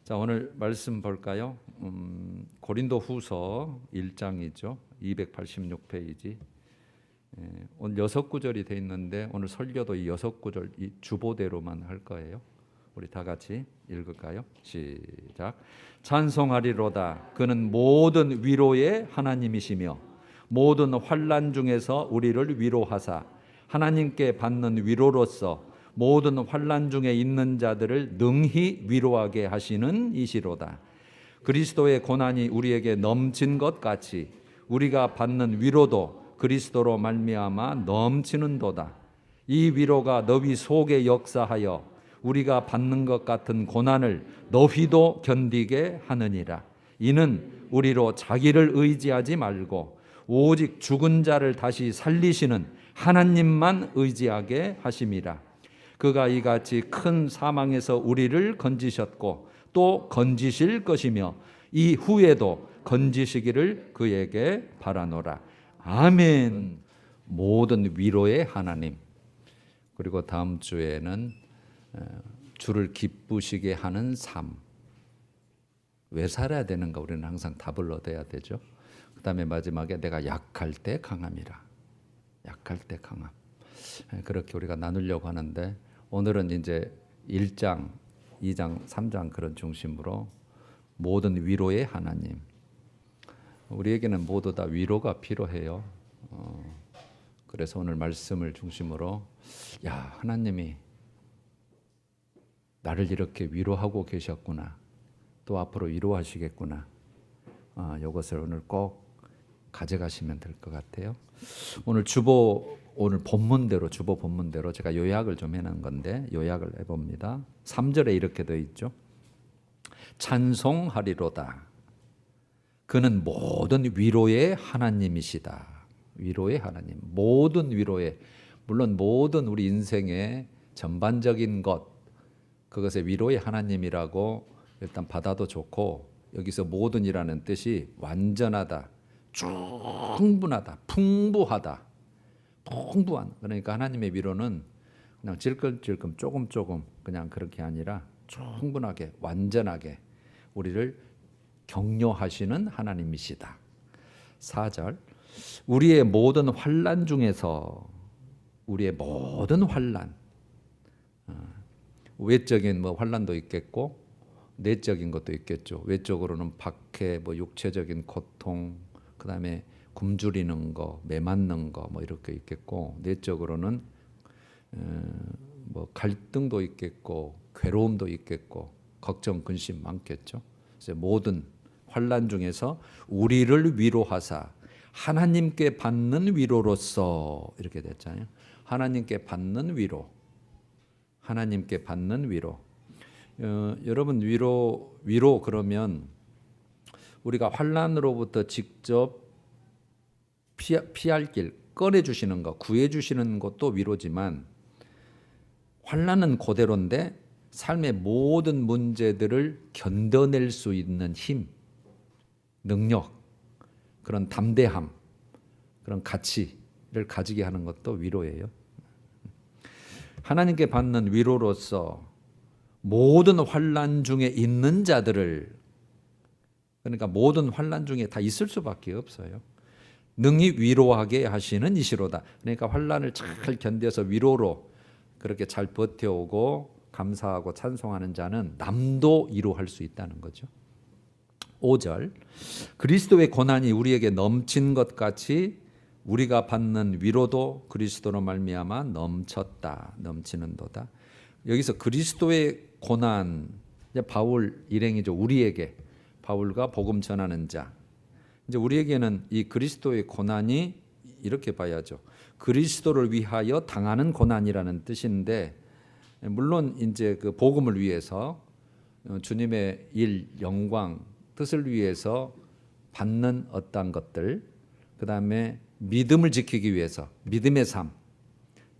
자, 오늘 말씀 볼까요? 고린도후서 1장이죠. 286페이지. 오늘 6구절이 돼 있는데 오늘 설교도 이 6구절 이 주보대로만 할 거예요. 우리 다 같이 읽을까요? 시작. 찬송하리로다. 그는 모든 위로의 하나님이시며 모든 환난 중에서 우리를 위로하사 하나님께 받는 위로로서 모든 환난 중에 있는 자들을 능히 위로하게 하시는 이시로다. 그리스도의 고난이 우리에게 넘친 것 같이 우리가 받는 위로도 그리스도로 말미암아 넘치는도다. 이 위로가 너희 속에 역사하여 우리가 받는 것 같은 고난을 너희도 견디게 하느니라. 이는 우리로 자기를 의지하지 말고 오직 죽은 자를 다시 살리시는 하나님만 의지하게 하심이라. 그가 이같이 큰 사망에서 우리를 건지셨고 또 건지실 것이며 이 후에도 건지시기를 그에게 바라노라. 아멘. 모든 위로의 하나님. 그리고 다음 주에는 주를 기쁘시게 하는 삶. 왜 살아야 되는가 우리는 항상 답을 얻어야 되죠. 그 다음에 마지막에 내가 약할 때 강함이라. 약할 때 강함. 그렇게 우리가 나누려고 하는데 오늘은 이제 1장, 2장, 3장 그런 중심으로 모든 위로의 하나님. 우리에게는 모두 다 위로가 필요해요. 그래서 오늘 말씀을 중심으로 하나님이 나를 이렇게 위로하고 계셨구나. 또 앞으로 위로하시겠구나. 이것을 오늘 꼭 가져가시면 될 것 같아요. 오늘 본문대로 주보 본문대로 제가 요약을 좀 해놓은 건데 요약을 해봅니다. 3절에 이렇게 되어 있죠. 찬송하리로다. 그는 모든 위로의 하나님이시다. 위로의 하나님. 모든 위로의, 물론 모든 우리 인생의 전반적인 것, 그것의 위로의 하나님이라고 일단 받아도 좋고, 여기서 모든이라는 뜻이 완전하다, 충분하다, 풍부하다, 풍부한. 그러니까 하나님의 위로는 그냥 질끔질끔 조금 그냥 그렇게 아니라 충분하게 완전하게 우리를 격려하시는 하나님이시다. 4절. 우리의 모든 환난 중에서 우리의 모든 환난, 외적인 환난도 있겠고 내적인 것도 있겠죠. 외적으로는 박해, 육체적인 고통, 그다음에 굶주리는 거, 매 맞는 거 이렇게 있겠고, 내적으로는 갈등도 있겠고 괴로움도 있겠고 걱정, 근심 많겠죠. 그래서 모든 환난 중에서 우리를 위로하사 하나님께 받는 위로로서 이렇게 됐잖아요. 하나님께 받는 위로, 하나님께 받는 위로. 여러분 위로 그러면 우리가 환난으로부터 직접 피할 길 꺼내주시는 것, 구해주시는 것도 위로지만 환난은 그대로인데 삶의 모든 문제들을 견뎌낼 수 있는 힘, 능력, 그런 담대함, 그런 가치를 가지게 하는 것도 위로예요. 하나님께 받는 위로로서 모든 환난 중에 있는 자들을, 그러니까 모든 환난 중에 다 있을 수밖에 없어요. 능히 위로하게 하시는 이시로다. 그러니까 환난을 잘 견뎌서 위로로 그렇게 잘 버텨오고 감사하고 찬송하는 자는 남도 위로할 수 있다는 거죠. 5절. 그리스도의 고난이 우리에게 넘친 것 같이 우리가 받는 위로도 그리스도로 말미암아 넘쳤다. 넘치는도다. 여기서 그리스도의 고난, 이제 바울 일행이죠. 우리에게 바울과 복음 전하는 자. 이제 우리에게는 이 그리스도의 고난이 이렇게 봐야죠. 그리스도를 위하여 당하는 고난이라는 뜻인데, 물론 이제 그 복음을 위해서 주님의 일, 영광, 뜻을 위해서 받는 어떠한 것들, 그 다음에 믿음을 지키기 위해서 믿음의 삶.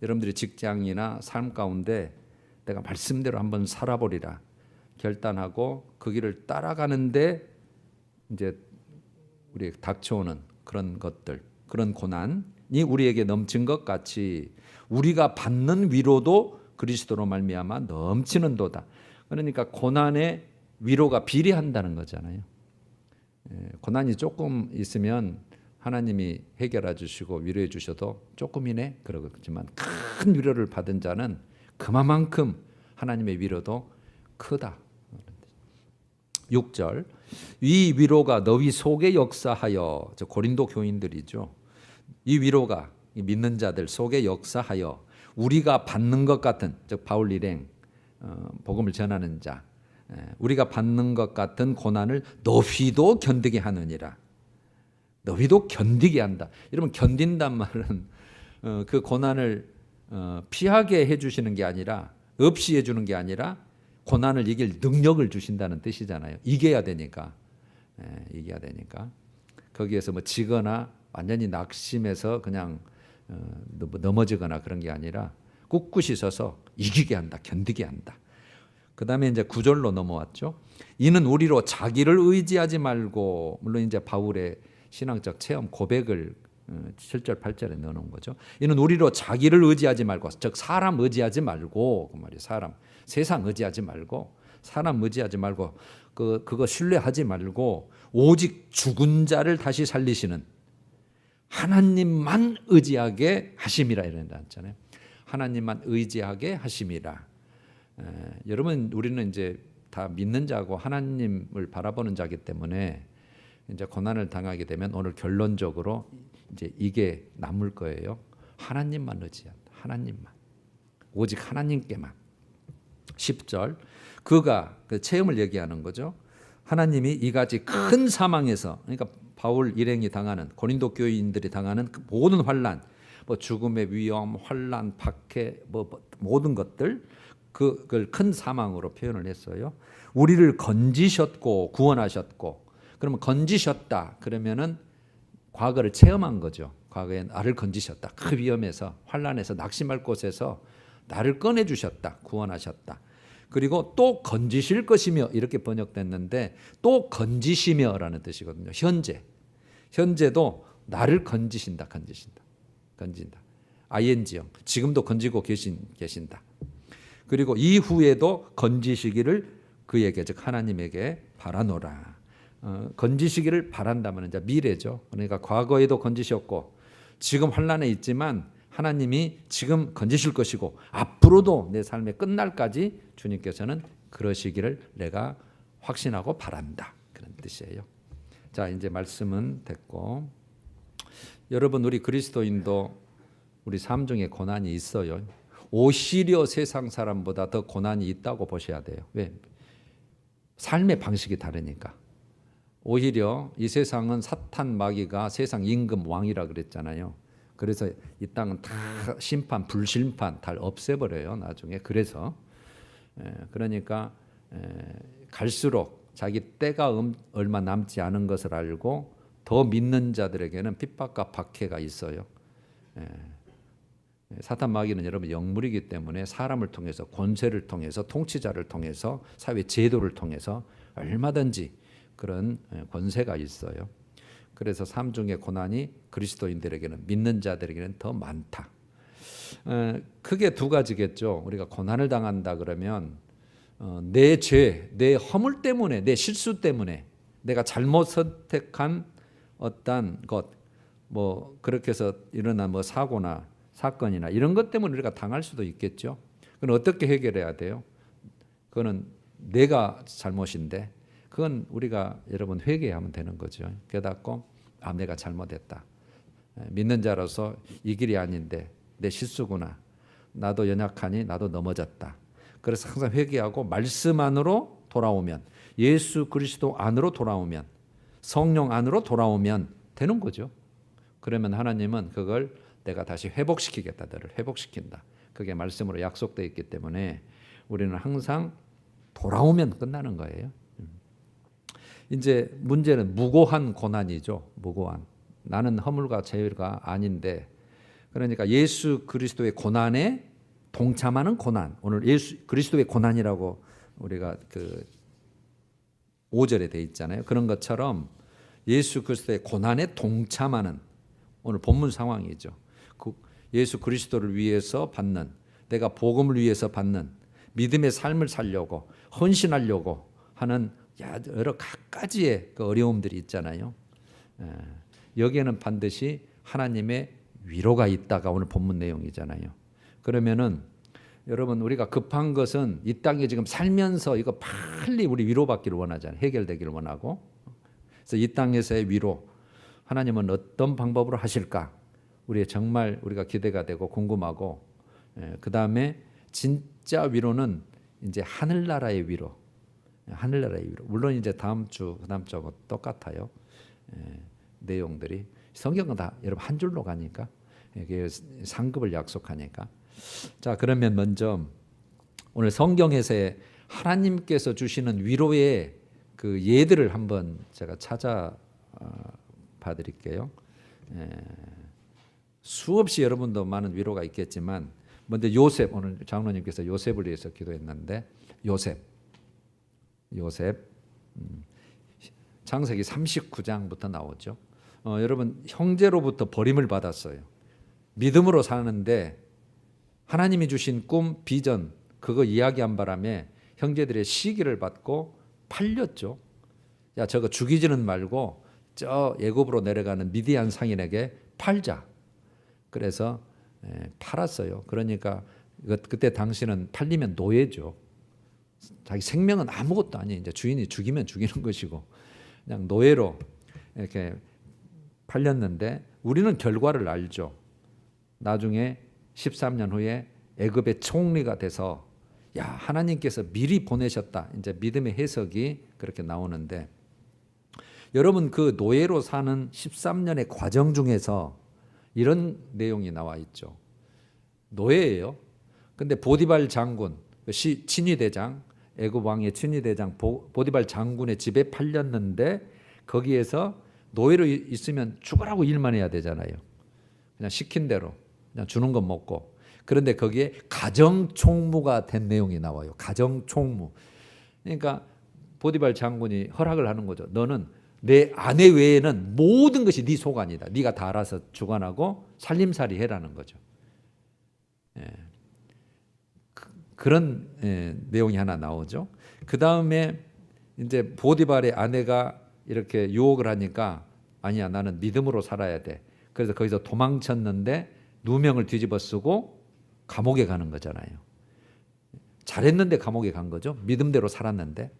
여러분들이 직장이나 삶 가운데 내가 말씀대로 한번 살아보리라 결단하고 그 길을 따라가는데 이제 우리에게 닥쳐오는 그런 것들, 그런 고난이 우리에게 넘친 것 같이 우리가 받는 위로도 그리스도로 말미암아 넘치는도다. 그러니까 고난의 위로가 비례한다는 거잖아요. 고난이 조금 있으면 하나님이 해결해 주시고 위로해 주셔도 조금이네 그러겠지만 큰 위로를 받은 자는 그만큼 하나님의 위로도 크다. 6절 이 위로가 너희 속에 역사하여, 저 고린도 교인들이죠. 이 위로가 믿는 자들 속에 역사하여 우리가 받는 것 같은, 즉 바울 일행 복음을 전하는 자, 우리가 받는 것 같은 고난을 너희도 견디게 하느니라. 너희도 견디게 한다. 여러분, 견딘단 말은 그 고난을 피하게 해주시는 게 아니라, 없이 해주는 게 아니라 고난을 이길 능력을 주신다는 뜻이잖아요. 이겨야 되니까. 이겨야 되니까. 거기에서 뭐 지거나 완전히 낙심해서 그냥 넘어지거나 그런 게 아니라 꿋꿋이 서서 이기게 한다. 견디게 한다. 그 다음에 이제 9절로 넘어왔죠. 이는 우리로 자기를 의지하지 말고, 물론 이제 바울의 신앙적 체험 고백을 7절 8절에 넣어놓은 거죠. 이는 우리로 자기를 의지하지 말고, 즉 사람 의지하지 말고, 그 말이에요. 사람, 세상 의지하지 말고, 사람 의지하지 말고, 그거 신뢰하지 말고 오직 죽은 자를 다시 살리시는 하나님만 의지하게 하심이라 이랬잖아요. 하나님만 의지하게 하심이라. 여러분, 우리는 이제 다 믿는 자고 하나님을 바라보는 자기 때문에 이제 고난을 당하게 되면 오늘 결론적으로 이제 이게 남을 거예요. 하나님만 의지한다. 하나님만. 오직 하나님께만. 10절 그가 그 체험을 얘기하는 거죠. 하나님이 이같이 큰 사망에서, 그러니까 바울 일행이 당하는, 고린도 교인들이 당하는 그 모든 환난, 뭐 죽음의 위험, 환난, 박해, 뭐 모든 것들, 그걸 큰 사망으로 표현을 했어요. 우리를 건지셨고 구원하셨고, 그러면 건지셨다 그러면은 과거를 체험한 거죠. 과거에 나를 건지셨다. 그 위험에서, 환난에서, 낙심할 곳에서 나를 꺼내주셨다. 구원하셨다. 그리고 또 건지실 것이며, 이렇게 번역됐는데 또 건지시며라는 뜻이거든요. 현재도 나를 건지신다. 건진다. ing형. 지금도 건지고 계신다. 그리고 이후에도 건지시기를 그에게, 즉 하나님에게 바라노라. 건지시기를 바란다면 이제 미래죠. 그러니까 과거에도 건지셨고 지금 환난에 있지만 하나님이 지금 건지실 것이고 앞으로도 내 삶의 끝날까지 주님께서는 그러시기를 내가 확신하고 바란다. 그런 뜻이에요. 자, 이제 말씀은 됐고, 여러분, 우리 그리스도인도 우리 삶 중에 고난이 있어요. 오히려 세상 사람보다 더 고난이 있다고 보셔야 돼요. 왜? 삶의 방식이 다르니까. 오히려 이 세상은 사탄 마귀가 세상 임금 왕이라 그랬잖아요. 그래서 이 땅은 다 심판, 불심판 다 없애버려요. 나중에. 그래서 그러니까 갈수록 자기 때가 얼마 남지 않은 것을 알고 더 믿는 자들에게는 핍박과 박해가 있어요. 사탄 마귀는 여러분 영물이기 때문에 사람을 통해서, 권세를 통해서, 통치자를 통해서, 사회 제도를 통해서 얼마든지 그런 권세가 있어요. 그래서 삶 중에 고난이 그리스도인들에게는, 믿는 자들에게는 더 많다. 크게 두 가지겠죠. 우리가 고난을 당한다 그러면 내 죄, 내 허물 때문에, 내 실수 때문에, 내가 잘못 선택한 어떤 것, 뭐 그렇게 해서 일어난 뭐 사고나 사건이나 이런 것 때문에 우리가 당할 수도 있겠죠. 그건 어떻게 해결해야 돼요? 그거는 내가 잘못인데, 그건 우리가 여러분 회개하면 되는 거죠. 깨닫고 내가 잘못했다. 믿는 자로서 이 길이 아닌데 내 실수구나. 나도 연약하니 나도 넘어졌다. 그래서 항상 회개하고 말씀 안으로 돌아오면, 예수 그리스도 안으로 돌아오면, 성령 안으로 돌아오면 되는 거죠. 그러면 하나님은 그걸 내가 다시 회복시키겠다. 너를 회복시킨다. 그게 말씀으로 약속되어 있기 때문에 우리는 항상 돌아오면 끝나는 거예요. 이제 문제는 무고한 고난이죠. 무고한. 나는 허물과 죄가 아닌데, 그러니까 예수 그리스도의 고난에 동참하는 고난. 오늘 예수 그리스도의 고난이라고 우리가 그 5절에 돼 있잖아요. 그런 것처럼 예수 그리스도의 고난에 동참하는 오늘 본문 상황이죠. 예수 그리스도를 위해서 받는, 내가 복음을 위해서 받는 믿음의 삶을 살려고 헌신하려고 하는 여러 가지의 그 어려움들이 있잖아요. 여기에는 반드시 하나님의 위로가 있다가 오늘 본문 내용이잖아요. 그러면은 여러분 우리가 급한 것은 이 땅에 지금 살면서 이거 빨리 우리 위로받기를 원하잖아요. 해결되기를 원하고. 그래서 이 땅에서의 위로 하나님은 어떤 방법으로 하실까? 정말 우리가 기대가 되고 궁금하고, 그 다음에 진짜 위로는 이제 하늘나라의 위로, 하늘나라의 위로. 물론 이제 다음 주, 그다음 주하고 똑같아요. 내용들이 성경은 다 여러분 한 줄로 가니까 이게 상급을 약속하니까. 자, 그러면 먼저 오늘 성경에서의 하나님께서 주시는 위로의 그 예들을 한번 제가 찾아 봐드릴게요. 수없이 여러분도 많은 위로가 있겠지만 먼저 요셉, 오늘 장로님께서 요셉을 위해서 기도했는데 요셉 창세기 39장부터 나오죠. 여러분 형제로부터 버림을 받았어요. 믿음으로 사는데 하나님이 주신 꿈, 비전 그거 이야기한 바람에 형제들의 시기를 받고 팔렸죠. 야, 저거 죽이지는 말고 저 애굽으로 내려가는 미디안 상인에게 팔자. 그래서 팔았어요. 그러니까 그때 당시는 팔리면 노예죠. 자기 생명은 아무것도 아니에요. 이제 주인이 죽이면 죽이는 것이고 그냥 노예로 이렇게 팔렸는데 우리는 결과를 알죠. 나중에 13년 후에 애굽의 총리가 돼서 야, 하나님께서 미리 보내셨다. 이제 믿음의 해석이 그렇게 나오는데 여러분 그 노예로 사는 13년의 과정 중에서 이런 내용이 나와 있죠. 노예예요. 근데 보디발 장군, 친위대장, 애굽 왕의 친위대장 보디발 장군의 집에 팔렸는데 거기에서 노예로 있으면 죽으라고 일만 해야 되잖아요. 그냥 시킨 대로 그냥 주는 건 먹고. 그런데 거기에 가정총무가 된 내용이 나와요. 가정총무. 그러니까 보디발 장군이 허락을 하는 거죠. 너는 내 아내 외에는 모든 것이 네 소관이다. 네가 다 알아서 주관하고 살림살이 해라는 거죠. 그런 내용이 하나 나오죠. 그 다음에 이제 보디발의 아내가 이렇게 유혹을 하니까 아니야, 나는 믿음으로 살아야 돼. 그래서 거기서 도망쳤는데 누명을 뒤집어 쓰고 감옥에 가는 거잖아요. 잘했는데 감옥에 간 거죠. 믿음대로 살았는데.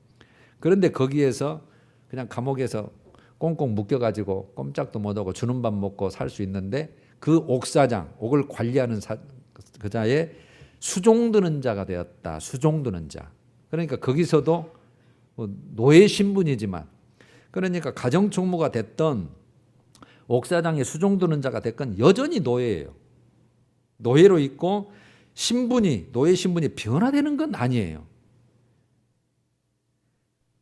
그런데 거기에서 그냥 감옥에서 꽁꽁 묶여가지고 꼼짝도 못하고 주는 밥 먹고 살 수 있는데 그 옥사장, 옥을 관리하는 그자의 수종드는 자가 되었다. 수종드는 자. 그러니까 거기서도 노예 신분이지만 그러니까 가정총무가 됐던 옥사장의 수종드는 자가 됐건 여전히 노예예요. 노예로 있고 노예 신분이 변화되는 건 아니에요.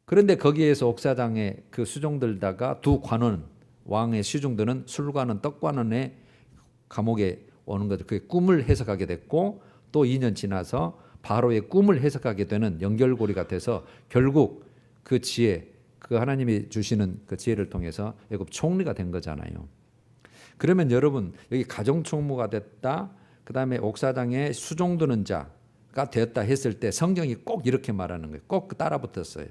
그런데 거기에서 옥사장의 그 수종들다가 두 관원, 왕의 수종들은 술관원, 떡관원의 감옥에 오는 거죠. 그게 꿈을 해석하게 됐고 또 2년 지나서 바로의 꿈을 해석하게 되는 연결고리가 돼서 결국 그 지혜, 그 하나님이 주시는 그 지혜를 통해서 애굽 총리가 된 거잖아요. 그러면 여러분 여기 가정총무가 됐다, 그 다음에 옥사장의 수종드는 자가 되었다 했을 때 성경이 꼭 이렇게 말하는 거예요. 꼭 따라 붙었어요.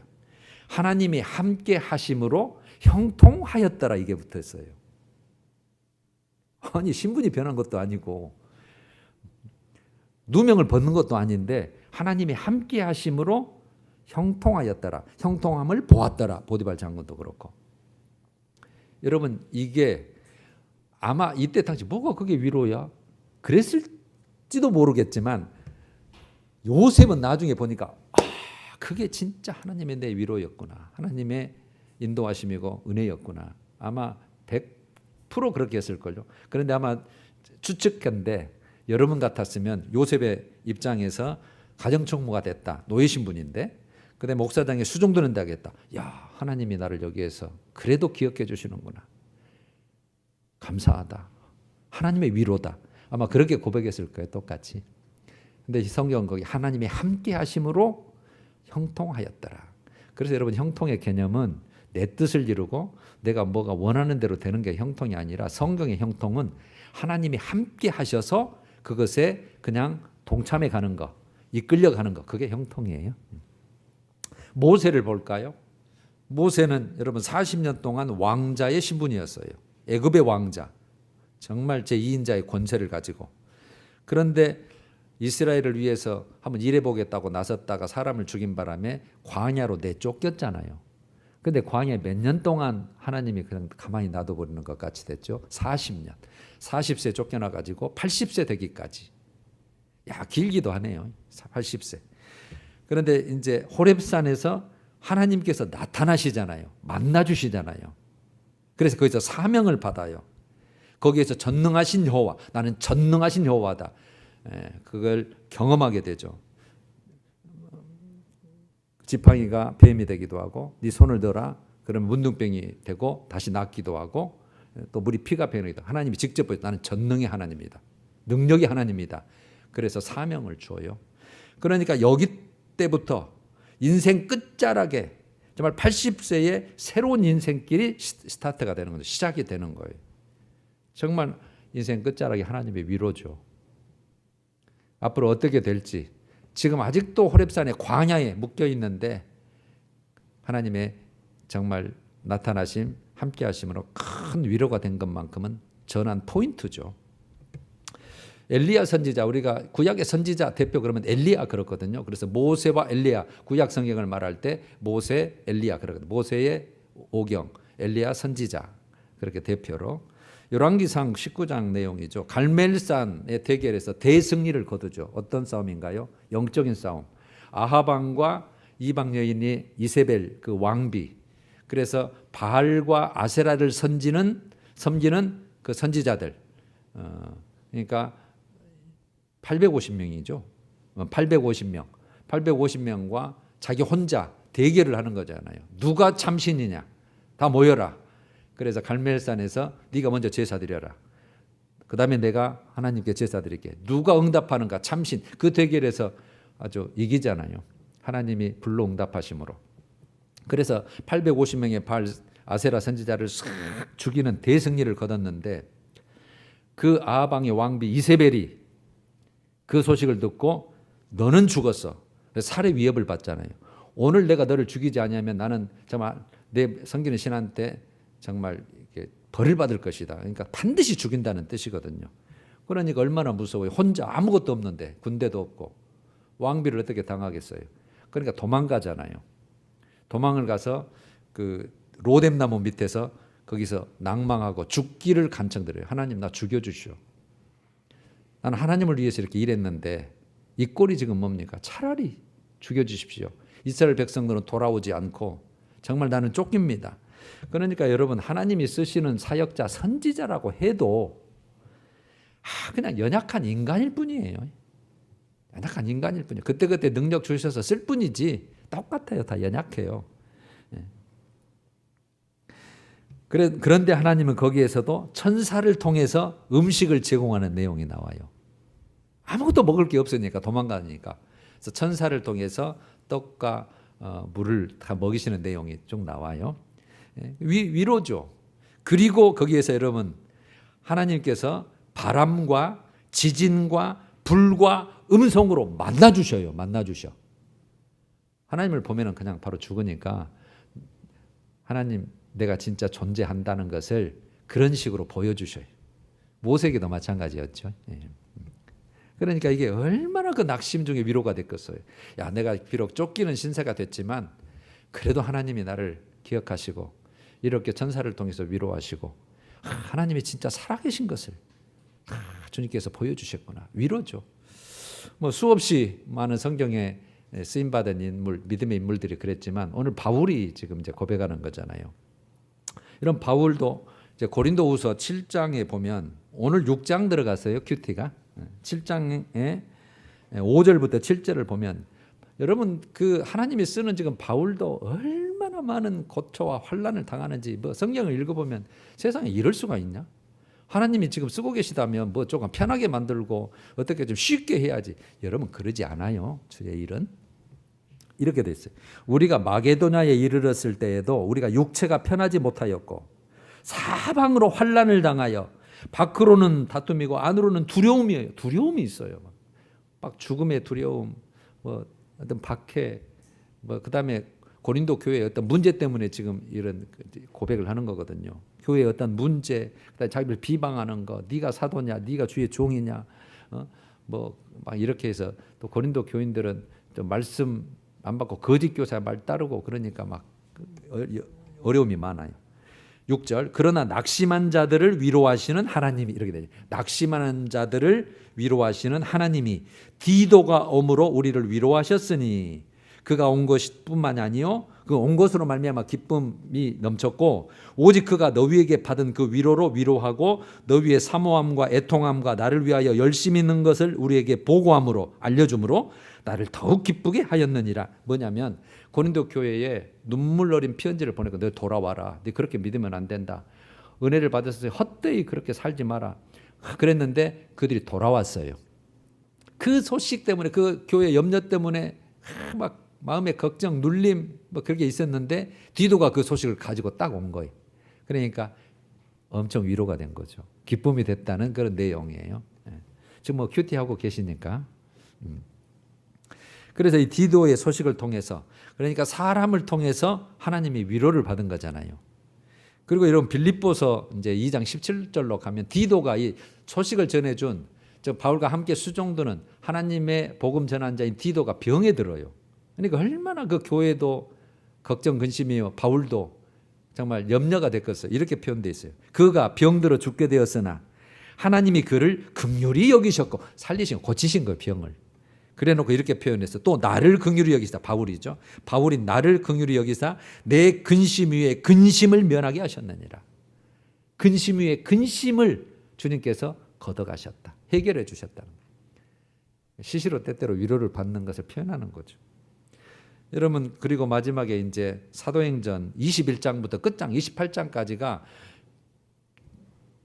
하나님이 함께 하심으로 형통하였더라, 이게 붙었어요. 아니 신분이 변한 것도 아니고 누명을 벗는 것도 아닌데 하나님이 함께 하심으로 형통하였더라. 형통함을 보았더라. 보디발 장군도 그렇고. 여러분 이게 아마 이때 당시 뭐가 그게 위로야? 그랬을지도 모르겠지만 요셉은 나중에 보니까 그게 진짜 하나님의 내 위로였구나. 하나님의 인도하심이고 은혜였구나. 아마 100% 그렇게 했을걸요. 그런데 아마 추측컨대 여러분 같았으면 요셉의 입장에서 가정총무가 됐다. 노예 신분인데 그다음에 목사장에 수종드는 데 하겠다. 야, 하나님이 나를 여기에서 그래도 기억해 주시는구나. 감사하다. 하나님의 위로다. 아마 그렇게 고백했을 거예요. 똑같이. 근데 성경은 거기 하나님이 함께 하심으로 형통하였더라. 그래서 여러분 형통의 개념은 내 뜻을 이루고 내가 뭐가 원하는 대로 되는 게 형통이 아니라 성경의 형통은 하나님이 함께 하셔서 그것에 그냥 동참해 가는 거, 이끌려 가는 거, 그게 형통이에요. 모세를 볼까요? 모세는 여러분 40년 동안 왕자의 신분이었어요. 애굽의 왕자. 정말 제2인자의 권세를 가지고. 그런데 이스라엘을 위해서 한번 일해보겠다고 나섰다가 사람을 죽인 바람에 광야로 내쫓겼잖아요. 근데 광야에 몇 년 동안 하나님이 그냥 가만히 놔둬버리는 것 같이 됐죠. 40년. 40세 쫓겨나가지고 80세 되기까지. 야, 길기도 하네요. 80세. 그런데 이제 호렙산에서 하나님께서 나타나시잖아요. 만나주시잖아요. 그래서 거기서 사명을 받아요. 거기에서 전능하신 여호와, 나는 전능하신 여호와다. 그걸 경험하게 되죠. 지팡이가 뱀이 되기도 하고 네 손을 들어라 그러면 문둥병이 되고 다시 낫기도 하고 또 물이 피가 배기도 하고 하나님이 직접 보여 나는 전능의 하나님이다. 능력의 하나님이다. 그래서 사명을 주어요. 그러니까 여기 때부터 인생 끝자락에 정말 80세의 새로운 인생길이 스타트가 되는 거죠. 시작이 되는 거예요. 정말 인생 끝자락이 하나님의 위로죠. 앞으로 어떻게 될지 지금 아직도 호렙산의 광야에 묶여 있는데 하나님의 정말 나타나심 함께 하심으로 큰 위로가 된 것만큼은 전환 포인트죠. 엘리야 선지자, 우리가 구약의 선지자 대표 그러면 엘리야 그렇거든요. 그래서 모세와 엘리야, 구약 성경을 말할 때 모세, 엘리야 그러거든요. 모세의 오경, 엘리야 선지자 그렇게 대표로. 열왕기상 19장 내용이죠. 갈멜산의 대결에서 대승리를 거두죠. 어떤 싸움인가요? 영적인 싸움. 아합 왕과 이방 여인이 이세벨 그 왕비. 그래서 바알과 아세라를 섬기는 그 선지자들. 그러니까 850명이죠. 850명. 850명과 자기 혼자 대결을 하는 거잖아요. 누가 참신이냐. 다 모여라. 그래서 갈멜산에서 네가 먼저 제사 드려라. 그 다음에 내가 하나님께 제사 드릴게. 누가 응답하는가 참신. 그 대결에서 아주 이기잖아요. 하나님이 불로 응답하심으로. 그래서 850명의 바알 아세라 선지자를 싹 죽이는 대승리를 거뒀는데 그 아합 왕의 왕비 이세벨이 그 소식을 듣고 너는 죽었어. 살해 위협을 받잖아요. 오늘 내가 너를 죽이지 않으면 나는 정말 내 섬기는 신한테 정말 이렇게 벌을 받을 것이다. 그러니까 반드시 죽인다는 뜻이거든요. 그러니까 얼마나 무서워요. 혼자 아무것도 없는데 군대도 없고 왕비를 어떻게 당하겠어요. 그러니까 도망가잖아요. 도망을 가서 그 로뎀나무 밑에서 거기서 낭망하고 죽기를 간청드려요. 하나님 나 죽여주시오. 나는 하나님을 위해서 이렇게 일했는데 이 꼴이 지금 뭡니까? 차라리 죽여주십시오. 이스라엘 백성들은 돌아오지 않고 정말 나는 쫓깁니다. 그러니까 여러분 하나님이 쓰시는 사역자 선지자라고 해도 그냥 연약한 인간일 뿐이에요. 연약한 인간일 뿐이에요. 그때그때 능력 주셔서 쓸 뿐이지 똑같아요. 다 연약해요. 그런데 하나님은 거기에서도 천사를 통해서 음식을 제공하는 내용이 나와요. 아무것도 먹을 게 없으니까 도망가니까. 그래서 천사를 통해서 떡과 물을 다 먹이시는 내용이 쭉 나와요. 위로죠. 그리고 거기에서 여러분 하나님께서 바람과 지진과 불과 음성으로 만나주셔요. 만나주셔. 하나님을 보면 그냥 바로 죽으니까 하나님 내가 진짜 존재한다는 것을 그런 식으로 보여주셔요. 모세에게도 마찬가지였죠. 그러니까 이게 얼마나 그 낙심 중에 위로가 됐겠어요. 야, 내가 비록 쫓기는 신세가 됐지만 그래도 하나님이 나를 기억하시고 이렇게 천사를 통해서 위로하시고 하나님이 진짜 살아계신 것을 주님께서 보여주셨구나. 위로죠. 뭐 수없이 많은 성경에 쓰임받은 인물, 믿음의 인물들이 그랬지만 오늘 바울이 지금 이제 고백하는 거잖아요. 이런 바울도 이제 고린도후서 7장에 보면 오늘 6장 들어갔어요. 큐티가 7장에 5절부터 7절을 보면 여러분 그 하나님이 쓰는 지금 바울도 얼마나 많은 고초와 환난을 당하는지 뭐 성경을 읽어보면 세상에 이럴 수가 있냐? 하나님이 지금 쓰고 계시다면 뭐 조금 편하게 만들고 어떻게 좀 쉽게 해야지. 여러분 그러지 않아요. 주의 일은. 이렇게 돼 있어요. 우리가 마게도냐에 이르렀을 때에도 우리가 육체가 편하지 못하였고 사방으로 환난을 당하여 밖으로는 다툼이고 안으로는 두려움이에요. 두려움이 있어요. 막 죽음의 두려움, 뭐 어떤 박해, 뭐 그다음에 고린도 교회의 어떤 문제 때문에 지금 이런 고백을 하는 거거든요. 교회의 어떤 문제, 그다음에 자기를 비방하는 거, 네가 사도냐, 네가 주의 종이냐, 뭐 막 이렇게 해서 또 고린도 교인들은 좀 말씀 안 받고 거짓 교사 말 따르고 그러니까 막 어려움이 많아요. 6절 그러나 낙심한 자들을 위로하시는 하나님이 이렇게 되죠. 낙심하는 자들을 위로하시는 하나님이 디도가 om으로 우리를 위로하셨으니 그가 온 것뿐만이 아니요 그 온 것으로 말미암아 기쁨이 넘쳤고 오직 그가 너희에게 받은 그 위로로 위로하고 너희의 사모함과 애통함과 나를 위하여 열심히 있는 것을 우리에게 보고함으로 알려줌으로 나를 더욱 기쁘게 하였느니라. 뭐냐면 고린도 교회에 눈물 어린 편지를 보내고 너 돌아와라. 너 그렇게 믿으면 안 된다. 은혜를 받았을 때 헛되이 그렇게 살지 마라. 그랬는데 그들이 돌아왔어요. 그 소식 때문에 그 교회 염려 때문에 막 마음에 걱정, 눌림 뭐 그런 게 있었는데 디도가 그 소식을 가지고 딱 온 거예요. 그러니까 엄청 위로가 된 거죠. 기쁨이 됐다는 그런 내용이에요. 지금 뭐 큐티하고 계시니까. 그래서 이 디도의 소식을 통해서 그러니까 사람을 통해서 하나님이 위로를 받은 거잖아요. 그리고 이런 빌립보서 이제 2장 17절로 가면 디도가 이 소식을 전해준 저 바울과 함께 수종드는 하나님의 복음 전한 자인 디도가 병에 들어요. 그러니까 얼마나 그 교회도 걱정 근심이요 바울도 정말 염려가 됐겠어요. 이렇게 표현되어 있어요. 그가 병들어 죽게 되었으나 하나님이 그를 긍휼히 여기셨고 살리신 고치신 거예요. 병을. 그래놓고 이렇게 표현했어. 또 나를 긍휼히 여기사 바울이죠. 바울이 나를 긍휼히 여기사 내 근심 위에 근심을 면하게 하셨느니라. 근심 위에 근심을 주님께서 걷어가셨다. 해결해 주셨다는 거예요. 시시로 때때로 위로를 받는 것을 표현하는 거죠. 여러분 그리고 마지막에 이제 사도행전 21장부터 끝장 28장까지가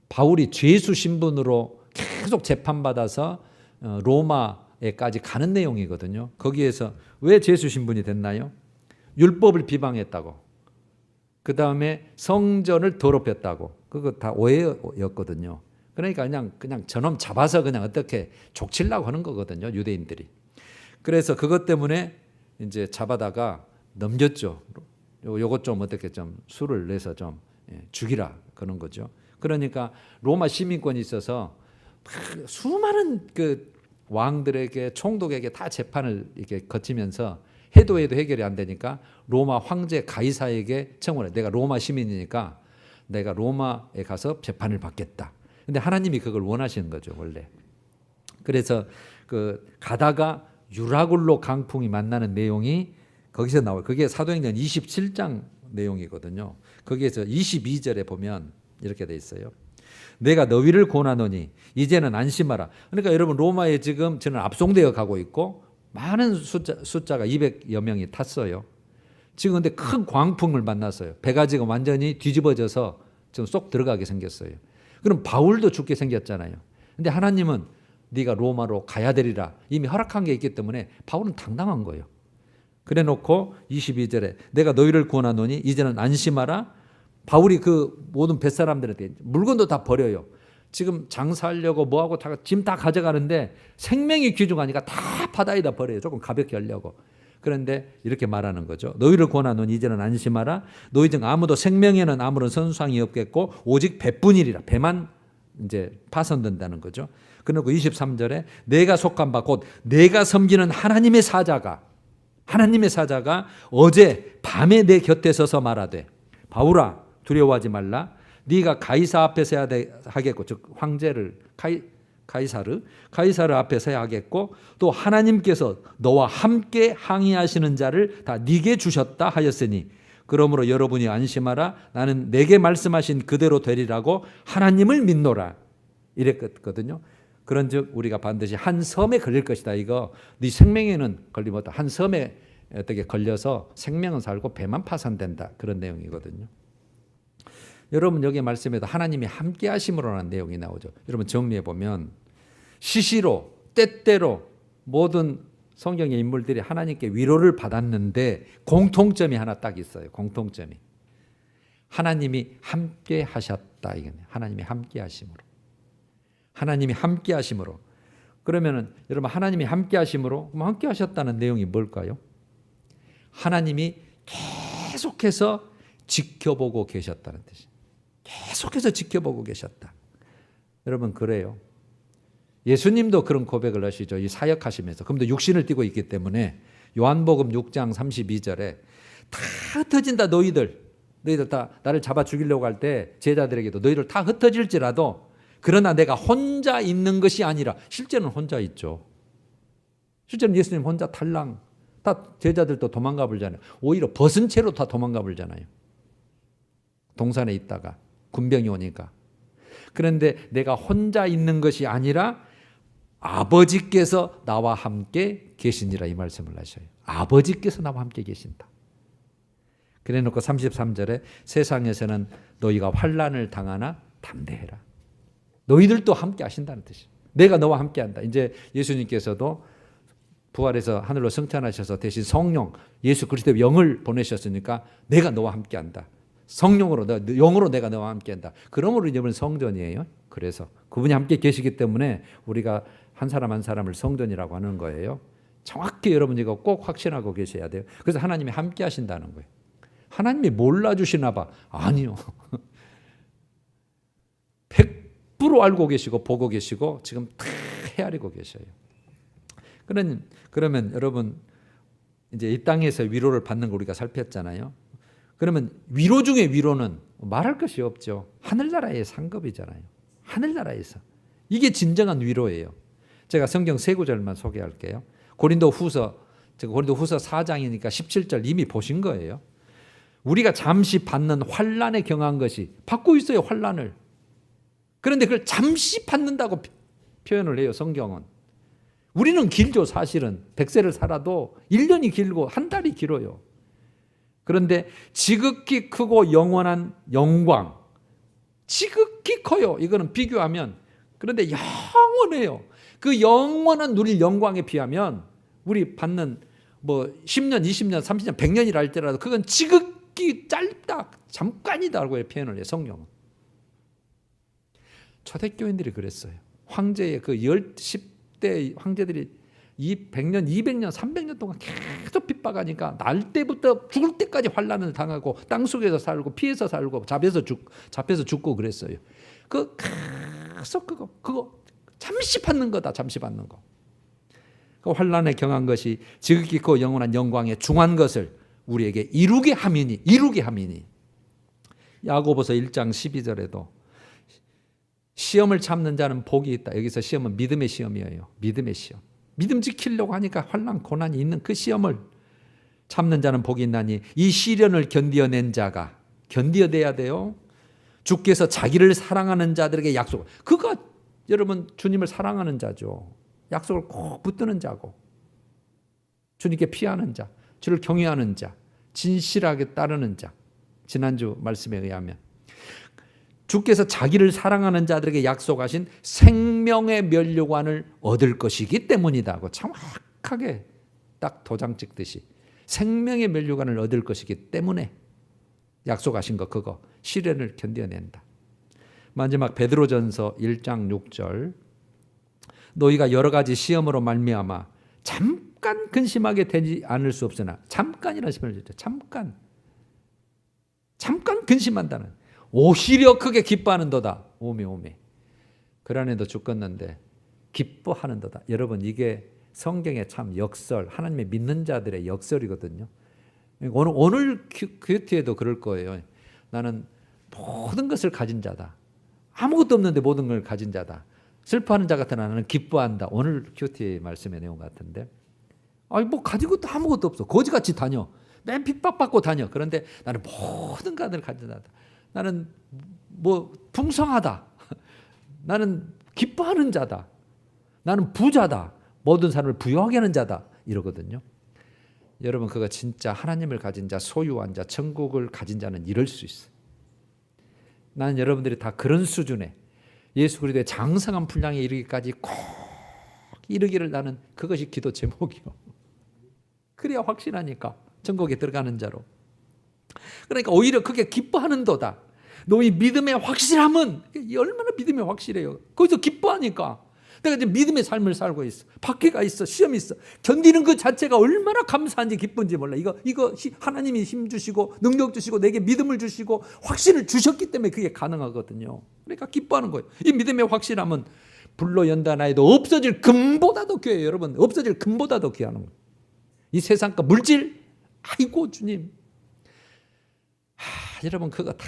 바울이 죄수 신분으로 계속 재판받아서 로마에까지 가는 내용이거든요. 거기에서 왜 죄수 신분이 됐나요? 율법을 비방했다고. 그 다음에 성전을 더럽혔다고. 그거 다 오해였거든요. 그러니까 그냥 저놈 잡아서 그냥 어떻게 족치려고 하는 거거든요. 유대인들이. 그래서 그것 때문에 이제 잡아다가 넘겼죠. 요것 좀 어떻게 좀 수를 내서 좀 죽이라 그런 거죠. 그러니까 로마 시민권이 있어서 수많은 그 왕들에게 총독에게 다 재판을 이렇게 거치면서 해도 해결이 안 되니까 로마 황제 가이사에게 청원해. 내가 로마 시민이니까 내가 로마에 가서 재판을 받겠다. 근데 하나님이 그걸 원하시는 거죠, 원래. 그래서 그 가다가 유라굴로 강풍이 만나는 내용이 거기서 나와요. 그게 사도행전 27장 내용이거든요. 거기에서 22절에 보면 이렇게 돼 있어요. 내가 너희를 권하노니 이제는 안심하라. 그러니까 여러분 로마에 지금 저는 압송되어 가고 있고 많은 숫자가 200여 명이 탔어요. 지금 근데 큰 광풍을 만났어요. 배가 지금 완전히 뒤집어져서 지금 쏙 들어가게 생겼어요. 그럼 바울도 죽게 생겼잖아요. 근데 하나님은 네가 로마로 가야 되리라 이미 허락한 게 있기 때문에 바울은 당당한 거예요. 그래 놓고 22절에 내가 너희를 구원하노니 이제는 안심하라. 바울이 그 모든 뱃사람들한테 물건도 다 버려요. 지금 장사하려고 뭐하고 짐 다 가져가는데 생명이 귀중하니까 다 바다에다 버려요. 조금 가볍게 하려고. 그런데 이렇게 말하는 거죠. 너희를 권하노니 이제는 안심하라. 너희 중 아무도 생명에는 아무런 선수상이 없겠고 오직 배뿐이리라. 배만 이제 파손된다는 거죠. 그리고 23절에 내가 속한 바 곧 내가 섬기는 하나님의 사자가 어제 밤에 내 곁에 서서 말하되 바울아 두려워하지 말라. 네가 가이사 앞에 서야 하겠고 즉 황제를 가이사르 앞에 서야 하겠고 또 하나님께서 너와 함께 항의하시는 자를 다 네게 주셨다 하였으니 그러므로 여러분이 안심하라. 나는 내게 말씀하신 그대로 되리라고 하나님을 믿노라. 이랬거든요. 그런즉 우리가 반드시 한 섬에 걸릴 것이다. 이거 네 생명에는 걸리면 어떠 한 섬에 어떻게 걸려서 생명은 살고 배만 파산된다. 그런 내용이거든요. 여러분 여기 말씀에도 하나님이 함께 하심으로라는 내용이 나오죠. 여러분 정리해 보면 시시로 때때로 모든 성경의 인물들이 하나님께 위로를 받았는데 공통점이 하나 딱 있어요. 공통점이. 하나님이 함께 하셨다. 이거네요. 하나님이 함께 하심으로. 하나님이 함께 하심으로. 그러면은 여러분 하나님이 함께 하심으로 함께 하셨다는 내용이 뭘까요? 하나님이 계속해서 지켜보고 계셨다는 뜻이에요. 계속해서 지켜보고 계셨다. 여러분 그래요. 예수님도 그런 고백을 하시죠. 이 사역하시면서. 그럼도 육신을 띠고 있기 때문에 요한복음 6장 32절에 다 흩어진다 너희들 다 나를 잡아 죽이려고 할 때 제자들에게도 너희들 다 흩어질지라도 그러나 내가 혼자 있는 것이 아니라 실제는 혼자 있죠. 실제는 예수님 혼자 탈랑 다 제자들도 도망가 불잖아요. 오히려 벗은 채로 다 도망가 불잖아요. 동산에 있다가 군병이 오니까. 그런데 내가 혼자 있는 것이 아니라 아버지께서 나와 함께 계시니라 이 말씀을 하셔요. 아버지께서 나와 함께 계신다. 그래 놓고 33절에 세상에서는 너희가 환난을 당하나 담대해라. 너희들도 함께 하신다는 뜻이에요. 내가 너와 함께 한다. 이제 예수님께서도 부활해서 하늘로 승천하셔서 대신 성령 예수 그리스도의 영을 보내셨으니까 내가 너와 함께 한다. 성령으로 영으로 내가 너와 함께 한다. 그러므로 이제는 성전이에요. 그래서 그분이 함께 계시기 때문에 우리가 한 사람 한 사람을 성전이라고 하는 거예요. 정확히 여러분 이거 꼭 확신하고 계셔야 돼요. 그래서 하나님이 함께 하신다는 거예요. 하나님이 몰라주시나 봐. 아니요. 100% 알고 계시고 보고 계시고 지금 다 헤아리고 계셔요. 그러면 여러분 이제 이 땅에서 위로를 받는 거 우리가 살폈잖아요. 그러면 위로 중에 위로는 말할 것이 없죠. 하늘나라의 상급이잖아요. 하늘나라에서. 이게 진정한 위로예요. 제가 성경 세 구절만 소개할게요. 고린도후서 4장이니까 17절 이미 보신 거예요. 우리가 잠시 받는 환난에 경한 것이 받고 있어요. 환난을. 그런데 그걸 잠시 받는다고 표현을 해요. 성경은. 우리는 길죠. 사실은 100세를 살아도 1년이 길고 한 달이 길어요. 그런데 지극히 크고 영원한 영광, 지극히 커요. 이거는 비교하면. 그런데 영원해요. 그 영원한 누릴 영광에 비하면 우리 받는 뭐 10년, 20년, 30년, 100년이라 할지라도 그건 지극히 짧다, 잠깐이다라고 표현을 해요. 성경은. 초대교인들이 그랬어요. 황제의 그 10대 황제들이 100년, 200년, 300년 동안 계속 핍박하니까 날 때부터 죽을 때까지 환난을 당하고 땅속에서 살고 피해서 살고 잡혀서 죽고 그랬어요. 그 계속 그거 잠시 받는 거다. 잠시 받는 거. 그 환난에 경한 것이 지극히 크고 영원한 영광에 중한 것을 우리에게 이루게 함이니 야고보서 1장 12절에도 시험을 참는 자는 복이 있다. 여기서 시험은 믿음의 시험이에요. 믿음의 시험. 믿음 지키려고 하니까 환난 고난이 있는 그 시험을 참는 자는 복이 있나니 이 시련을 견디어낸 자가 견디어내야 돼요. 주께서 자기를 사랑하는 자들에게 약속. 그가 여러분 주님을 사랑하는 자죠. 약속을 꼭 붙드는 자고 주님께 피하는 자, 주를 경외하는 자, 진실하게 따르는 자. 지난주 말씀에 의하면 주께서 자기를 사랑하는 자들에게 약속하신 생명의 면류관을 얻을 것이기 때문이다 하고 정확하게 딱 도장 찍듯이 생명의 면류관을 얻을 것이기 때문에 약속하신 거 그거 시련을 견뎌낸다. 마지막 베드로전서 1장 6절 너희가 여러 가지 시험으로 말미암아 잠깐 근심하게 되지 않을 수 없으나 잠깐이라는 말을 줬죠. 잠깐 근심한다는 오히려 크게 기뻐하는도다. 오메 그러네도 죽겠는데 기뻐하는도다. 여러분 이게 성경의 참 역설 하나님의 믿는 자들의 역설이거든요. 오늘 큐티에도 그럴 거예요. 나는 모든 것을 가진 자다. 아무것도 없는데 모든 걸 가진 자다. 슬퍼하는 자 같은 나는 기뻐한다. 오늘 큐티의 말씀의 내용 같은데 아니 뭐 가진 것도 아무것도 없어. 거지같이 다녀. 맨 핍박받고 다녀. 그런데 나는 모든 것을 가진 자다. 나는 뭐 풍성하다. 나는 기뻐하는 자다. 나는 부자다. 모든 사람을 부유하게 하는 자다. 이러거든요. 여러분 그거 진짜 하나님을 가진 자, 소유한 자, 천국을 가진 자는 이럴 수 있어요. 나는 여러분들이 다 그런 수준의 예수 그리스도의 장성한 분량에 이르기까지 꼭 이르기를 나는 그것이 기도 제목이요. 그래야 확신하니까 천국에 들어가는 자로. 그러니까 오히려 그게 기뻐하는도다. 너희 믿음의 확실함은 얼마나 믿음이 확실해요. 거기서 기뻐하니까 내가 지금 믿음의 삶을 살고 있어. 박해가 있어. 시험이 있어. 견디는 그 자체가 얼마나 감사한지 기쁜지 몰라. 이거 하나님이 힘 주시고 능력 주시고 내게 믿음을 주시고 확신을 주셨기 때문에 그게 가능하거든요. 그러니까 기뻐하는 거예요. 이 믿음의 확신함은 불로 연단하여도 없어질 금보다도 귀해요. 여러분, 없어질 금보다도 귀한 거예요. 이 세상과 물질, 아이고 주님. 여러분 그거 다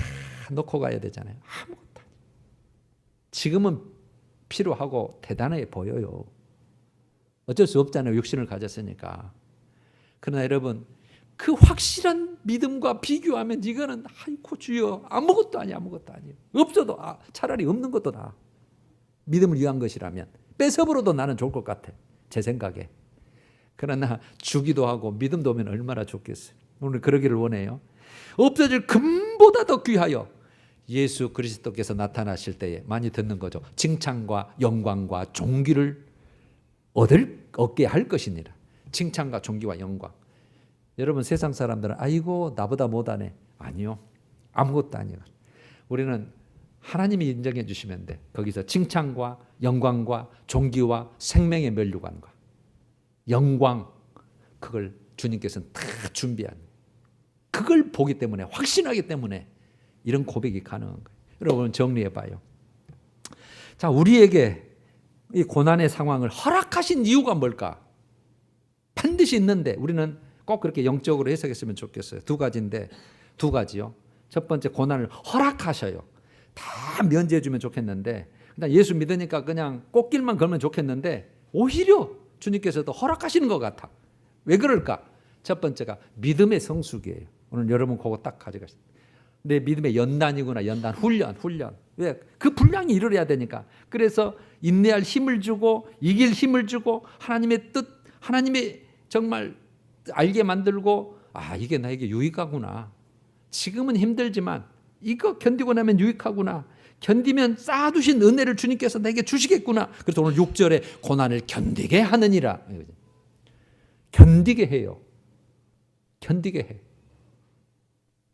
놓고 가야 되잖아요. 아무것도 아니에요. 지금은 필요하고 대단해 보여요. 어쩔 수 없잖아요. 육신을 가졌으니까. 그러나 여러분 그 확실한 믿음과 비교하면 이거는 아이고 주여 아무것도 아니에요. 아무것도 아니에요. 없어도 차라리 없는 것도 다 믿음을 위한 것이라면 뺏어버려도 나는 좋을 것 같아. 제 생각에. 그러나 주기도 하고 믿음도 오면 얼마나 좋겠어요. 오늘 그러기를 원해요. 없어질 금보다 더 귀하여 예수 그리스도께서 나타나실 때에 많이 듣는 거죠. 칭찬과 영광과 존귀를 얻게 할 것이니라. 칭찬과 존귀와 영광. 여러분 세상 사람들은 아이고 나보다 못하네. 아니요. 아무것도 아니에요. 우리는 하나님이 인정해 주시면 돼. 거기서 칭찬과 영광과 존귀와 생명의 면류관과 영광 그걸 주님께서는 다 준비한 그걸 보기 때문에 확신하기 때문에 이런 고백이 가능한 거예요. 여러분 정리해 봐요. 자, 우리에게 이 고난의 상황을 허락하신 이유가 뭘까? 반드시 있는데 우리는 꼭 그렇게 영적으로 해석했으면 좋겠어요. 두 가지인데 두 가지요. 첫 번째 고난을 허락하셔요. 다 면제해 주면 좋겠는데 그냥 예수 믿으니까 그냥 꽃길만 걸면 좋겠는데 오히려 주님께서도 허락하시는 것 같아. 왜 그럴까? 첫 번째가 믿음의 성숙이에요. 오늘 여러분 그거 딱 가져가시죠. 내 믿음의 연단이구나. 연단, 훈련. 왜? 그 분량이 이루어야 되니까. 그래서 인내할 힘을 주고 이길 힘을 주고 하나님의 뜻, 하나님의 정말 알게 만들고 이게 나에게 유익하구나. 지금은 힘들지만 이거 견디고 나면 유익하구나. 견디면 쌓아두신 은혜를 주님께서 내게 주시겠구나. 그래서 오늘 6절에 고난을 견디게 하느니라. 견디게 해요. 견디게 해.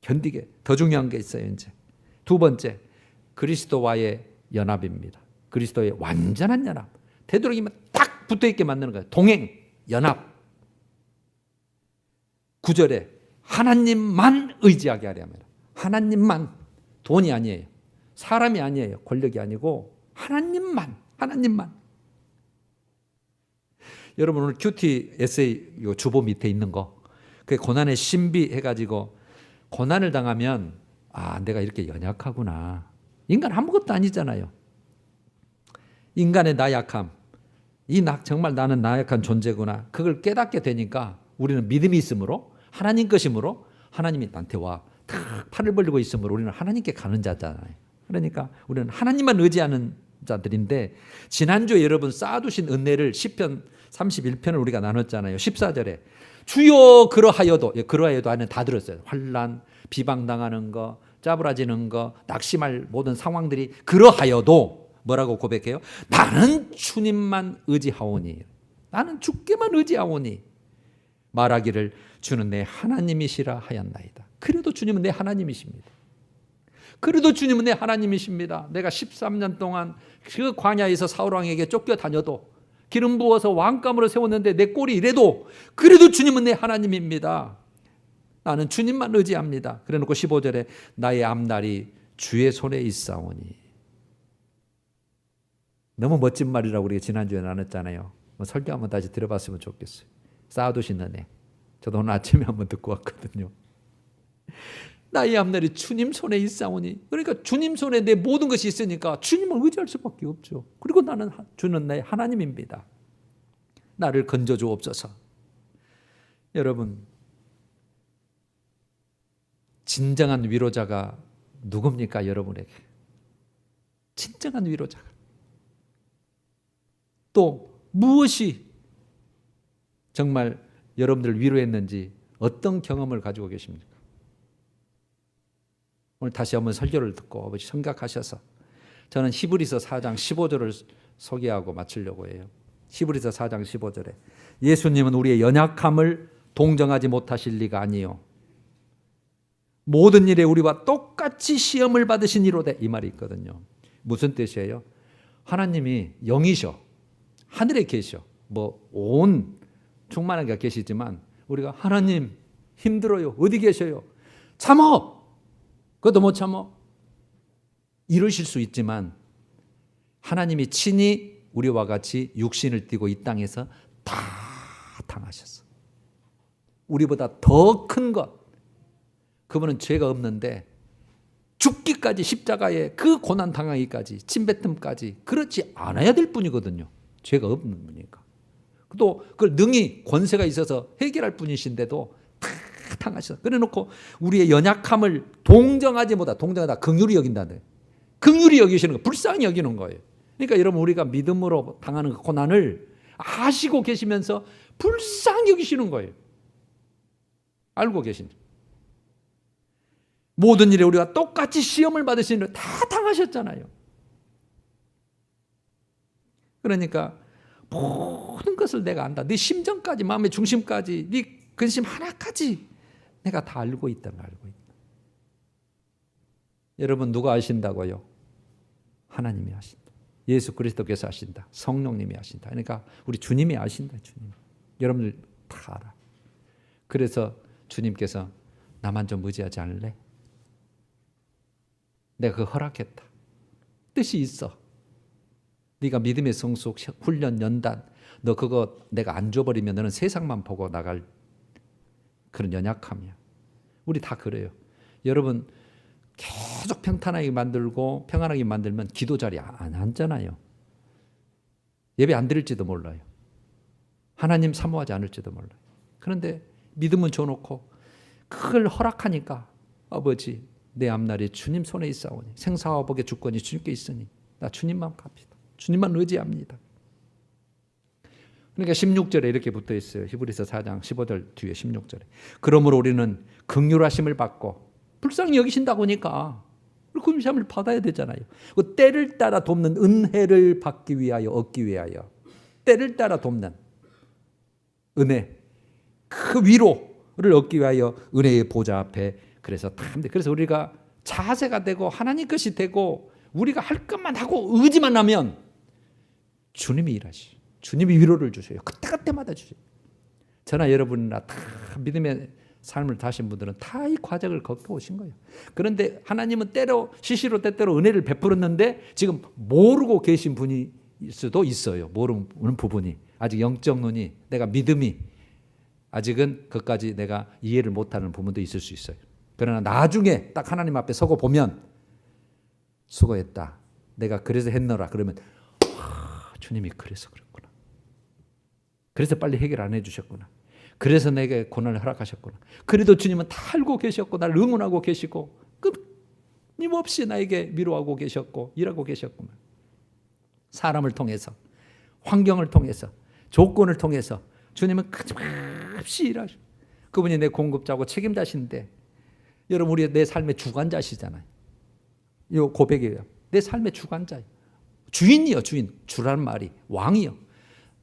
견디게. 더 중요한 게 있어요. 이제 두 번째 그리스도와의 연합입니다. 그리스도의 완전한 연합. 되도록이면 딱 붙어있게 만드는 거예요. 동행, 연합. 9절에 하나님만 의지하게 하려 합니다. 하나님만. 돈이 아니에요. 사람이 아니에요. 권력이 아니고 하나님만. 여러분 오늘 큐티 에세이 요 주보 밑에 있는 거 그 고난의 신비 해가지고 고난을 당하면 내가 이렇게 연약하구나. 인간 아무것도 아니잖아요. 인간의 나약함. 정말 나는 나약한 존재구나. 그걸 깨닫게 되니까 우리는 믿음이 있으므로 하나님 것이므로 하나님이 나한테 와. 탁 팔을 벌리고 있으므로 우리는 하나님께 가는 자잖아요. 그러니까 우리는 하나님만 의지하는 자들인데 지난주에 여러분 쌓아두신 은혜를 시편 31편을 우리가 나눴잖아요. 14절에 주여 그러하여도 안에 다 들었어요. 환난, 비방당하는 거, 짜부라지는 거, 낙심할 모든 상황들이 그러하여도 뭐라고 고백해요? 나는 주님만 의지하오니. 나는 주께만 의지하오니. 말하기를 주는 내 하나님이시라 하였나이다. 그래도 주님은 내 하나님이십니다. 그래도 주님은 내 하나님이십니다. 내가 13년 동안 그 광야에서 사울왕에게 쫓겨다녀도 기름 부어서 왕감으로 세웠는데 내 꼴이 이래도 그래도 주님은 내 하나님입니다. 나는 주님만 의지합니다. 그래놓고 15절에 나의 앞날이 주의 손에 있사오니. 너무 멋진 말이라고 우리가 지난주에 나눴잖아요. 설교 한번 다시 들어봤으면 좋겠어요. 쌓아두신 은혜. 저도 오늘 아침에 한번 듣고 왔거든요. 나의 앞날이 주님 손에 있사오니. 그러니까 주님 손에 내 모든 것이 있으니까 주님을 의지할 수밖에 없죠. 그리고 주는 내 하나님입니다. 나를 건져주옵소서. 여러분 진정한 위로자가 누굽니까? 여러분에게 진정한 위로자가 또 무엇이 정말 여러분들 위로했는지 어떤 경험을 가지고 계십니까? 오늘 다시 한번 설교를 듣고 아버지 생각하셔서 저는 히브리서 4장 15절을 소개하고 마치려고 해요. 히브리서 4장 15절에 예수님은 우리의 연약함을 동정하지 못하실 리가 아니요 모든 일에 우리와 똑같이 시험을 받으신 이로되 이 말이 있거든요. 무슨 뜻이에요? 하나님이 영이셔. 하늘에 계셔. 뭐 온 충만하게 계시지만 우리가 하나님 힘들어요. 어디 계셔요? 참어. 그것도 못 참어. 이러실 수 있지만 하나님이 친히 우리와 같이 육신을 띠고 이 땅에서 다 당하셨어. 우리보다 더 큰 것. 그분은 죄가 없는데 죽기까지 십자가에 그 고난 당하기까지 침뱉음까지 그렇지 않아야 될 분이거든요. 죄가 없는 분이니까. 또 그걸 능히 권세가 있어서 해결할 분이신데도 다 당하셨어. 그래놓고 우리의 연약함을 동정하지 못하. 동정하다 긍휼히 여긴다는. 긍휼히 여기시는 거, 불쌍히 여기는 거예요. 그러니까 여러분 우리가 믿음으로 당하는 고난을 아시고 계시면서 불쌍히 여기시는 거예요. 알고 계신. 모든 일에 우리가 똑같이 시험을 받으시는 다 당하셨잖아요. 그러니까 모든 것을 내가 안다. 네 심정까지, 마음의 중심까지, 네 근심 하나까지 내가 다 알고 있다는 알고 있다. 여러분 누가 아신다고요? 하나님이 아신다. 예수 그리스도께서 아신다. 성령님이 아신다. 그러니까 우리 주님이 아신다. 주님. 여러분들 다 알아. 그래서 주님께서 나만 좀 의지하지 않을래? 내가 그거 허락했다. 뜻이 있어. 네가 믿음의 성숙, 훈련, 연단, 너 그거 내가 안 줘버리면 너는 세상만 보고 나갈 그런 연약함이야. 우리 다 그래요. 여러분 계속 평탄하게 만들고 평안하게 만들면 기도 자리에 안 앉잖아요. 예배 안 드릴지도 몰라요. 하나님 사모하지 않을지도 몰라요. 그런데 믿음은 줘놓고 그걸 허락하니까 아버지 내 앞날이 주님 손에 있사오니 생사와 복의 주권이 주님께 있으니 나 주님만 갑니다. 주님만 의지합니다. 그러니까 16절에 이렇게 붙어 있어요. 히브리서 4장 15절 뒤에 16절에. 그러므로 우리는 긍휼하심을 받고 불쌍히 여기신다고 하니까 긍휼하심을 받아야 되잖아요. 그 때를 따라 돕는 은혜를 받기 위하여 얻기 위하여 때를 따라 돕는 은혜 그 위로를 얻기 위하여 은혜의 보좌 앞에 그래서 우리가 자세가 되고 하나님 것이 되고 우리가 할 것만 하고 의지만 하면 주님이 일하시. 주님이 위로를 주셔요. 그때마다 주셔요. 저나 여러분이나 다 믿음의 삶을 다신 분들은 다 이 과정을 겪어오신 거예요. 그런데 하나님은 때로 시시로 때때로 은혜를 베풀었는데 지금 모르고 계신 분일 수도 있어요. 모르는 부분이 아직 영적 눈이 내가 믿음이 아직은 그것까지 내가 이해를 못하는 부분도 있을 수 있어요. 그러나 나중에 딱 하나님 앞에 서고 보면 수고했다. 내가 그래서 했노라. 그러면 주님이 그래서 그랬구나. 그래서 빨리 해결 안 해주셨구나. 그래서 내게 고난을 허락하셨구나. 그래도 주님은 다 알고 계셨고 나를 응원하고 계시고 끊임없이 나에게 위로하고 계셨고 일하고 계셨구나. 사람을 통해서 환경을 통해서 조건을 통해서 주님은 끊임없이 일하셔. 그분이 내 공급자고 책임자신데 여러분 우리 내 삶의 주관자시잖아요. 이 고백이에요. 내 삶의 주관자예요. 주인이요. 주인. 주라는 말이 왕이요.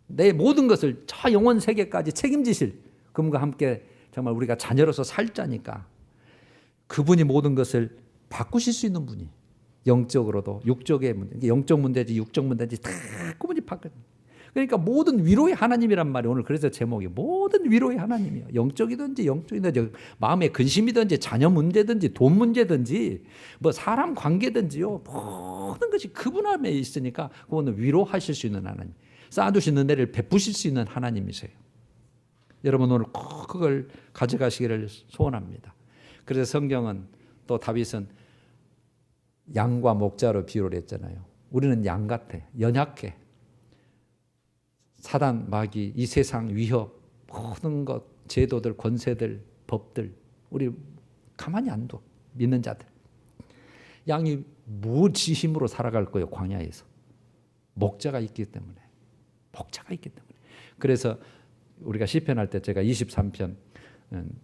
내 모든 것을 저 영원 세계까지 책임지실 그분과 함께 정말 우리가 자녀로서 살자니까 그분이 모든 것을 바꾸실 수 있는 분이 영적으로도 육적의 문제, 영적 문제지 육적 문제지 다 그분이 바꿔. 그러니까 모든 위로의 하나님이란 말이 오늘 그래서 제목이 모든 위로의 하나님이에요. 영적이든지 영적이든지 마음의 근심이든지 자녀 문제든지 돈 문제든지 뭐 사람 관계든지요. 모든 것이 그분 안에 있으니까 그분은 위로하실 수 있는 하나님. 쌓아두신 은혜를 베푸실 수 있는 하나님이세요. 여러분 오늘 꼭 그걸 가져가시기를 소원합니다. 그래서 성경은 또 다윗은 양과 목자로 비유를 했잖아요. 우리는 양 같아. 연약해. 사단, 마귀, 이 세상 위협, 모든 것, 제도들, 권세들, 법들 우리 가만히 안 둬. 믿는 자들. 양이 무지 힘으로 살아갈 거예요. 광야에서. 목자가 있기 때문에. 목자가 있기 때문에. 그래서 우리가 시편할 때 제가 23편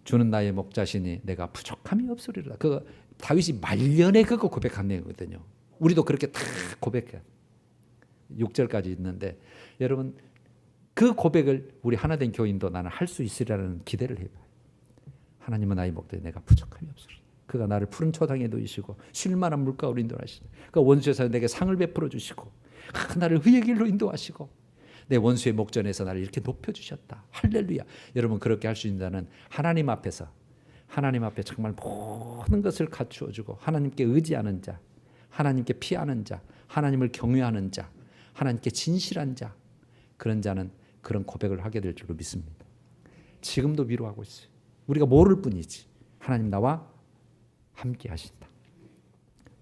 주는 나의 목자시니 내가 부족함이 없으리라. 그거 다윗이 말년에 그거 고백한 내용이거든요. 우리도 그렇게 다 고백해. 6절까지 있는데 여러분 그 고백을 우리 하나된 교인도 나는 할 수 있으리라는 기대를 해봐요. 하나님은 나의 목자에 내가 부족함이 없으리라. 그가 나를 푸른 초당에 놓이시고 쉴만한 물가로 인도하시고 그 원수에서 내게 상을 베풀어 주시고 나를 의의 길로 인도하시고 내 원수의 목전에서 나를 이렇게 높여주셨다. 할렐루야. 여러분 그렇게 할 수 있다는 하나님 앞에서 하나님 앞에 정말 모든 것을 갖추어주고 하나님께 의지하는 자, 하나님께 피하는 자, 하나님을 경외하는 자, 하나님께 진실한 자, 그런 자는 그런 고백을 하게 될 줄로 믿습니다. 지금도 위로하고 있어요. 우리가 모를 뿐이지 하나님 나와 함께 하신다.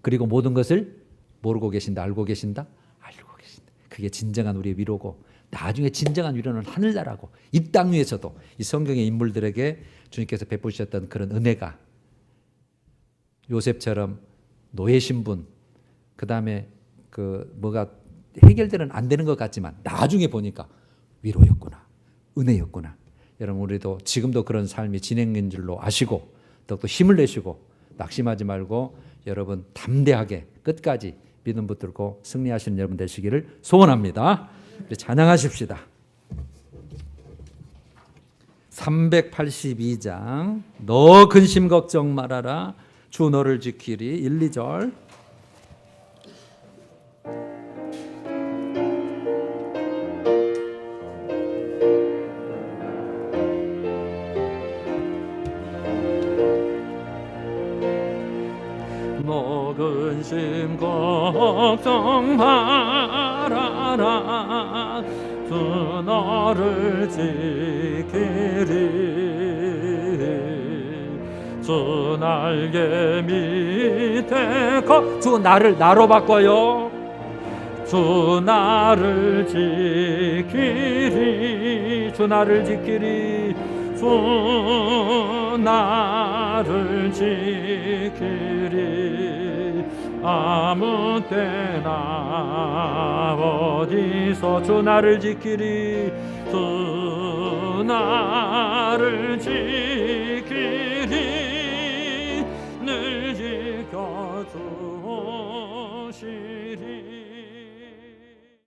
그리고 모든 것을 모르고 계신다, 알고 계신다, 알고 계신다. 그게 진정한 우리의 위로고 나중에 진정한 위로는 하늘나라고 이 땅 위에서도 이 성경의 인물들에게 주님께서 베푸셨던 그런 은혜가 요셉처럼 노예 신분, 그 다음에 뭐가 해결되는 안 되는 것 같지만 나중에 보니까 위로였구나, 은혜였구나. 여러분 우리도 지금도 그런 삶이 진행된 줄로 아시고 또 힘을 내시고 낙심하지 말고 여러분 담대하게 끝까지 믿음 붙들고 승리하시는 여러분 되시기를 소원합니다. 찬양하십시다. 382장 너 근심 걱정 말아라 주 너를 지키리 1, 2절 너 근심 걱정 말아라 주 너를 지키리 주 날개 밑에 주 나를 나로 바꿔요 주 나를 지키리 주 나를 지키리 주 나를 지키리 아무 때나 어디서 주 나를 지키리 주 나를 지키리 늘 지켜주시